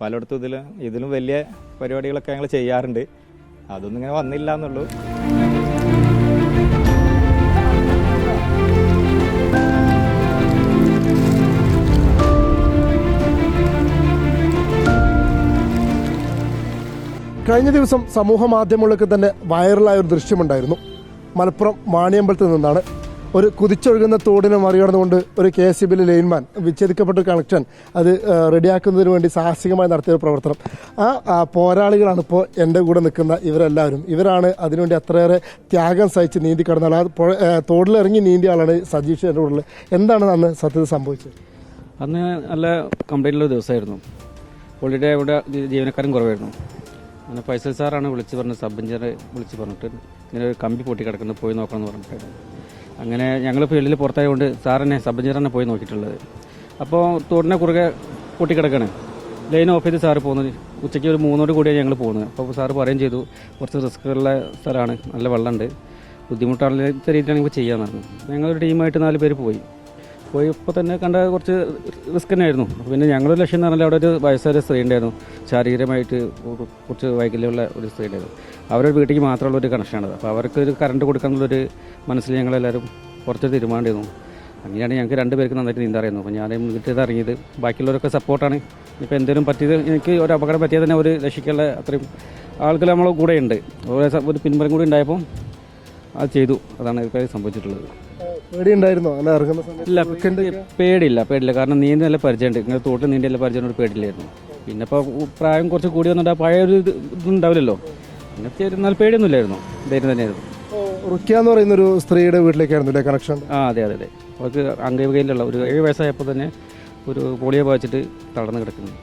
പലയിടത്തും ഇതിലും വലിയ പരിപാടികളൊക്കെ ഞങ്ങൾ ചെയ്യാറുണ്ട്. അതൊന്നും ഇങ്ങനെ വന്നില്ല എന്നുള്ളൂ. കഴിഞ്ഞ ദിവസം സമൂഹ മാധ്യമങ്ങളിലൊക്കെ തന്നെ വൈറലായ ഒരു ദൃശ്യമുണ്ടായിരുന്നു. മലപ്പുറം വാണിയമ്പലത്തിൽ നിന്നാണ് ഒരു കുതിച്ചൊഴുകുന്ന തോടിനെ മറികടന്നുകൊണ്ട് ഒരു KSEBിലെ ലൈൻമാൻ വിച്ഛേദിക്കപ്പെട്ട കണക്ഷൻ അത് റെഡിയാക്കുന്നതിന് വേണ്ടി സാഹസികമായി നടത്തിയ പ്രവർത്തനം. ആ പോരാളികളാണ് ഇപ്പോൾ എൻ്റെ കൂടെ നിൽക്കുന്ന ഇവരെല്ലാവരും. ഇവരാണ് അതിനുവേണ്ടി അത്രയേറെ ത്യാഗം സഹിച്ച് നീന്തി കടന്നാൽ ആ തോടിലിറങ്ങി നീന്തിയ ആളാണ് സജീഷ് എൻ്റെ കൂടെ. എന്താണ് അന്ന് സത്യത്തിൽ സംഭവിച്ചത്? അന്ന് നല്ല കംപ്ലൈൻറ്റുള്ള ദിവസമായിരുന്നു. ഹോളിഡേ ഇവിടെ ജീവനക്കാരും കുറവായിരുന്നു. അങ്ങനെ ഫൈസൽ സാറാണ് വിളിച്ച് പറഞ്ഞത്, സബ് എഞ്ചിനീയറെ വിളിച്ച് പറഞ്ഞിട്ട് ഇങ്ങനെ ഒരു കമ്പി പൊട്ടി കിടക്കുന്നത് പോയി നോക്കണമെന്ന് പറഞ്ഞിട്ടായിരുന്നു. അങ്ങനെ ഞങ്ങൾ ഫീൽഡിൽ പുറത്തായതുകൊണ്ട് സാറിനെ സബ് എഞ്ചിനീയറിനെ പോയി നോക്കിയിട്ടുള്ളത്. അപ്പോൾ തോടിനെ കുറുകെ പൊട്ടിക്കിടക്കാണ്. ലൈൻ ഓഫ് ചെയ്ത് സാറ് പോകുന്നത്. ഉച്ചയ്ക്ക് ഒരു 3 കൂടിയാണ് ഞങ്ങൾ പോകുന്നത്. അപ്പോൾ സാറ് പറയുകയും ചെയ്തു കുറച്ച് റിസ്ക്കുള്ള സ്ഥലമാണ്, നല്ല വെള്ളമുണ്ട്, ബുദ്ധിമുട്ടുള്ള രീതിയിലാണ് ചെയ്യാമെന്ന് പറഞ്ഞു. ഞങ്ങളൊരു ടീമായിട്ട് 4 പേര് പോയി ഇപ്പോൾ തന്നെ കണ്ട കുറച്ച് റിസ്ക് തന്നെയായിരുന്നു. പിന്നെ ഞങ്ങളുടെ ലക്ഷ്യം എന്ന് പറഞ്ഞാൽ അവിടെ ഒരു വയസ്സായ സ്ത്രീ ഉണ്ടായിരുന്നു, ശാരീരികമായിട്ട് കുറച്ച് വൈകല്യമുള്ള ഒരു സ്ത്രീ ഉണ്ടായിരുന്നു. അവരുടെ വീട്ടിലേക്ക് മാത്രമുള്ള ഒരു കണക്ഷനാണ്. അപ്പോൾ അവർക്ക് ഒരു കറണ്ട് കൊടുക്കാനുള്ളൊരു മനസ്സിൽ ഞങ്ങളെല്ലാവരും കുറച്ച് തീരുമാനമായിരുന്നു. അങ്ങനെയാണ് ഞങ്ങൾക്ക് 2 പേർക്ക് നന്നായിട്ട് നീന്താറിയുന്നു. അപ്പോൾ ഞാൻ മുന്നിട്ട് ഇറങ്ങിയത്. ബാക്കിയുള്ളവരൊക്കെ സപ്പോർട്ടാണ്. ഇപ്പോൾ എന്തെങ്കിലും പറ്റിയത്, എനിക്ക് ഒരു അപകടം പറ്റിയാൽ തന്നെ ഒരു രക്ഷിക്കാനുള്ള അത്രയും ആളുകൾ നമ്മളെ കൂടെ ഉണ്ട്. ഒരു പിൻബലം കൂടി ഉണ്ടായപ്പോൾ അത് ചെയ്തു. അതാണ് ഇതൊക്കെ സംഭവിച്ചിട്ടുള്ളത്. പേടിയുണ്ടായിരുന്നോ അങ്ങനെ ഇറങ്ങുന്ന സമയത്ത്? ഇല്ല, പേടിയില്ല. കാരണം നീന്തി നല്ല പരിചയമുണ്ട്. ഇങ്ങനെ തോട്ടിൽ നീന്തി നല്ല പരിചയം, ഒരു പേടിയില്ലായിരുന്നു. പിന്നെ ഇപ്പോൾ പ്രായം കുറച്ച് കൂടി വന്നിട്ട് ആ പഴയ ഒരു ഇതുണ്ടാവില്ലല്ലോ, അങ്ങനെ എന്നാൽ പേടിയൊന്നുമില്ലായിരുന്നു, ധൈര്യം തന്നെയായിരുന്നു. റുക്കിയ എന്ന് പറയുന്ന ഒരു സ്ത്രീയുടെ വീട്ടിലേക്കായിരുന്നു കണക്ഷൻ? അതെ. അവർക്ക് അംഗവകയിലുള്ള ഒരു 7 വയസ്സായപ്പോൾ തന്നെ ഒരു പോളിയോ ബാധിച്ചിട്ട് തളർന്ന് കിടക്കുന്നു.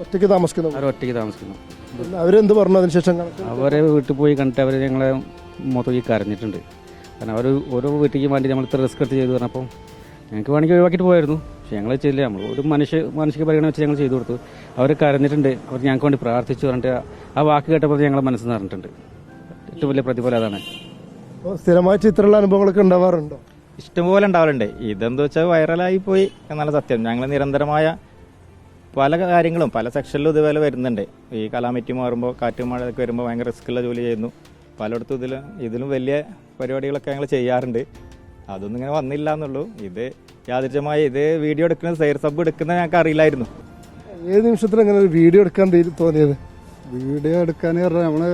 ഒറ്റയ്ക്ക് താമസിക്കുന്നു? ഒറ്റയ്ക്ക് താമസിക്കുന്നു. അവരെന്ത് പറഞ്ഞു അതിനുശേഷം? അവരെ വീട്ടിൽ പോയി കണ്ടിട്ട് അവർ ഞങ്ങളെ മൊത്തം കരഞ്ഞിട്ടുണ്ട്. കാരണം അവർ ഓരോ വീട്ടിലേക്ക് വേണ്ടി നമ്മൾ ഇത്ര റിസ്ക് എടുത്ത് ചെയ്തു പറഞ്ഞപ്പോൾ ഞങ്ങൾക്ക് വേണമെങ്കിൽ ഒഴിവാക്കിയിട്ട് പോയായിരുന്നു. പക്ഷേ ഞങ്ങൾ ചെയ്തില്ല. നമ്മൾ ഒരു മനുഷ്യ പരിഗണന വെച്ച് ഞങ്ങൾ ചെയ്തു കൊടുത്തു. അവർ കരഞ്ഞിട്ടുണ്ട്. അവർ ഞങ്ങൾക്ക് വേണ്ടി പ്രാർത്ഥിച്ചു പറഞ്ഞിട്ട് ആ വാക്ക് കേട്ടപ്പോൾ ഞങ്ങളെ മനസ്സിൽ നിറഞ്ഞിട്ടുണ്ട്. ഏറ്റവും വലിയ പ്രതിഫലം അതാണ്. സ്ഥിരമായിട്ട് ഇത്തരമുള്ള അനുഭവങ്ങളൊക്കെ ഉണ്ടാവാറുണ്ടോ? ഇഷ്ടംപോലെ ഉണ്ടാവലുണ്ട്. ഇതെന്താ വെച്ചാൽ വൈറലായി പോയി എന്നാണ് സത്യം. ഞങ്ങൾ നിരന്തരമായ പല കാര്യങ്ങളും പല സെക്ഷനിലും ഇതുപോലെ വരുന്നുണ്ട്. ഈ കലാമിറ്റി മാറുമ്പോൾ, കാറ്റും മഴയൊക്കെ വരുമ്പോൾ ഭയങ്കര റിസ്ക്കുള്ള ജോലി ചെയ്യുന്നു. പലയിടത്തും ഇതിലും വലിയ പരിപാടികളൊക്കെ ഞങ്ങൾ ചെയ്യാറുണ്ട്. അതൊന്നും ഇങ്ങനെ വന്നില്ല എന്നുള്ളൂ. ഇത് യാദൃച്ഛമായി ഇത് വീഡിയോ എടുക്കുന്നത്, സൈർ സബ് എടുക്കുന്നത് ഞങ്ങൾക്ക് അറിയില്ലായിരുന്നു. ഏത് നിമിഷത്തിൽ അങ്ങനെ ഒരു വീഡിയോ എടുക്കാൻ തോന്നിയത്? വീഡിയോ എടുക്കാൻ പറഞ്ഞാൽ നമ്മൾ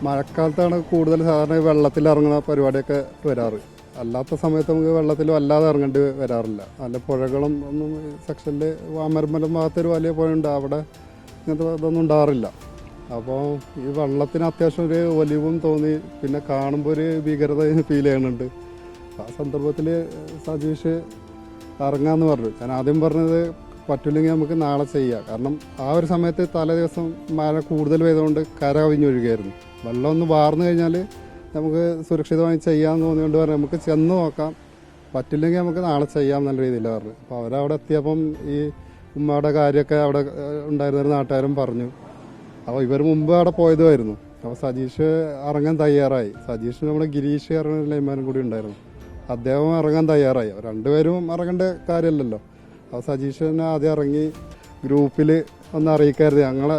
മഴക്കാലത്താണ് കൂടുതൽ സാധാരണ വെള്ളത്തിൽ ഇറങ്ങുന്ന പരിപാടിയൊക്കെ വരാറ്. അല്ലാത്ത സമയത്ത് നമുക്ക് വെള്ളത്തിൽ വല്ലാതെ ഇറങ്ങേണ്ടി വരാറില്ല. നല്ല പുഴകളും ഒന്നും സെക്ഷനിൽ വാമരമലം ഭാഗത്തൊരു വലിയ പുഴയുണ്ട്, അവിടെ ഇങ്ങനത്തെ ഇതൊന്നും ഉണ്ടാകാറില്ല. അപ്പോൾ ഈ വെള്ളത്തിന് അത്യാവശ്യം ഒരു ഒലിവും തോന്നി. പിന്നെ കാണുമ്പോൾ ഒരു ഭീകരത ഫീൽ ചെയ്യുന്നുണ്ട്. ആ സന്ദർഭത്തിൽ സജീഷ് ഇറങ്ങാമെന്ന് പറഞ്ഞു. ഞാൻ ആദ്യം പറഞ്ഞത് പറ്റില്ലെങ്കിൽ നമുക്ക് നാളെ ചെയ്യാം. കാരണം ആ ഒരു സമയത്ത് തലേ ദിവസം മഴ കൂടുതൽ പെയ്തുകൊണ്ട് കര കവിഞ്ഞൊഴുകയായിരുന്നു. വെള്ളം ഒന്ന് വാർന്നു കഴിഞ്ഞാൽ നമുക്ക് സുരക്ഷിതമായി ചെയ്യാമെന്ന് തോന്നിയുകൊണ്ട് പറഞ്ഞു നമുക്ക് ചെന്ന് നോക്കാം, പറ്റില്ലെങ്കിൽ നമുക്ക് നാളെ ചെയ്യാം എന്നുള്ള രീതിയിൽ പറഞ്ഞു. അപ്പോൾ അവരവിടെ എത്തിയപ്പം ഈ ഉമ്മയുടെ കാര്യമൊക്കെ അവിടെ ഉണ്ടായിരുന്നൊരു നാട്ടുകാരും പറഞ്ഞു. അപ്പോൾ ഇവർ മുമ്പ് അവിടെ പോയതുമായിരുന്നു. അപ്പോൾ സജീഷ് ഇറങ്ങാൻ തയ്യാറായി. സജീഷ് നമ്മുടെ ഗിരീഷ് ഇറങ്ങുന്ന ലൈൻമാനും കൂടി ഉണ്ടായിരുന്നു. അദ്ദേഹം ഇറങ്ങാൻ തയ്യാറായി. 2 പേരും ഇറങ്ങേണ്ട കാര്യമല്ലല്ലോ. അപ്പോൾ സജീഷ് തന്നെ ആദ്യം ഇറങ്ങി ഗ്രൂപ്പിൽ ഒന്ന് അറിയിക്കായിരുന്നു. ഞങ്ങളെ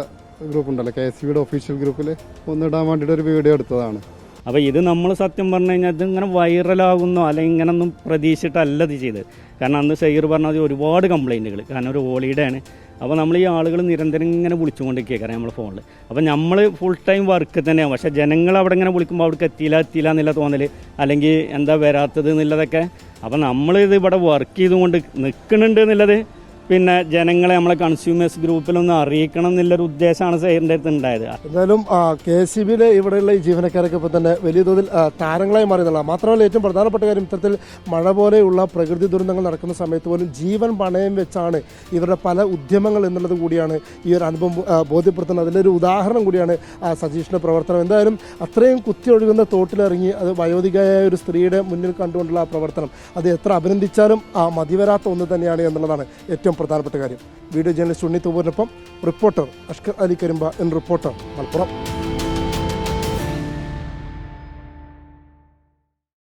ഗ്രൂപ്പുണ്ടല്ലോ, KSEBിയുടെ ഒഫീഷ്യൽ ഗ്രൂപ്പിൽ ഒന്നിടാൻ വേണ്ടിയിട്ട് ഒരു വീഡിയോ എടുത്തതാണ്. അപ്പോൾ ഇത് നമ്മൾ സത്യം പറഞ്ഞു കഴിഞ്ഞാൽ ഇതിങ്ങനെ വൈറലാകുന്നോ അല്ലെങ്കിൽ ഇങ്ങനൊന്നും പ്രതീക്ഷിച്ചിട്ടല്ല ഇത് ചെയ്തത്. കാരണം അന്ന് സൈർ പറഞ്ഞത് ഒരുപാട് കംപ്ലൈൻറ്റുകൾ. കാരണം ഒരു ഹോളിഡേ ആണ്. അപ്പോൾ നമ്മൾ ഈ ആളുകൾ നിരന്തരം ഇങ്ങനെ വിളിച്ചുകൊണ്ടിരിക്കുകയാണ് നമ്മുടെ ഫോണിൽ. അപ്പോൾ നമ്മൾ ഫുൾ ടൈം വർക്ക് തന്നെയാണ്. പക്ഷേ ജനങ്ങൾ അവിടെ ഇങ്ങനെ വിളിക്കുമ്പോൾ അവിടേക്ക് എത്തിയില്ല എന്നുള്ള തോന്നൽ, അല്ലെങ്കിൽ എന്താ വരാത്തത് എന്നുള്ളതൊക്കെ. അപ്പോൾ നമ്മളിത് ഇവിടെ വർക്ക് ചെയ്തുകൊണ്ട് നിൽക്കുന്നുണ്ട് എന്നുള്ളത് പിന്നെ ജനങ്ങളെ നമ്മളെ കൺസ്യൂമേഴ്സ് ഗ്രൂപ്പിലൊന്ന് അറിയിക്കണം എന്നുള്ളൊരു ഉദ്ദേശമാണ് സൈറിൻ്റെ അടുത്ത് ഉണ്ടായത്. എന്തായാലും KSEBിലെ ഇവിടെയുള്ള ഈ ജീവനക്കാരൊക്കെ ഇപ്പോൾ തന്നെ വലിയ തോതിൽ താരങ്ങളായി മാറിയതാണ്. മാത്രമല്ല ഏറ്റവും പ്രധാനപ്പെട്ട കാര്യം, ഇത്തരത്തിൽ മഴ പോലെയുള്ള പ്രകൃതി ദുരന്തങ്ങൾ നടക്കുന്ന സമയത്ത് പോലും ജീവൻ പണയം വെച്ചാണ് ഇവരുടെ പല ഉദ്യമങ്ങൾ എന്നുള്ളത് കൂടിയാണ് ഈ ഒരു അനുഭവം ബോധ്യപ്പെടുത്തുന്നത്. അതിലൊരു ഉദാഹരണം കൂടിയാണ് സജീഷിൻ്റെ പ്രവർത്തനം. എന്തായാലും അത്രയും കുത്തി ഒഴുകുന്ന തോട്ടിലിറങ്ങി അത് വയോധികയായ ഒരു സ്ത്രീയുടെ മുന്നിൽ കണ്ടുകൊണ്ടുള്ള ആ പ്രവർത്തനം അത് എത്ര അഭിനന്ദിച്ചാലും മതിവരാത്ത ഒന്ന് തന്നെയാണ് എന്നുള്ളതാണ് ഏറ്റവും പ്രധാനപ്പെട്ട കാര്യം. വീഡിയോ ജേർണലിസ്റ്റ് ഉണ്ണി തൂവൂരിനൊപ്പം റിപ്പോർട്ടർ അഷ്കർ അലി കരിമ്പ റിപ്പോർട്ടർ മലപ്പുറം.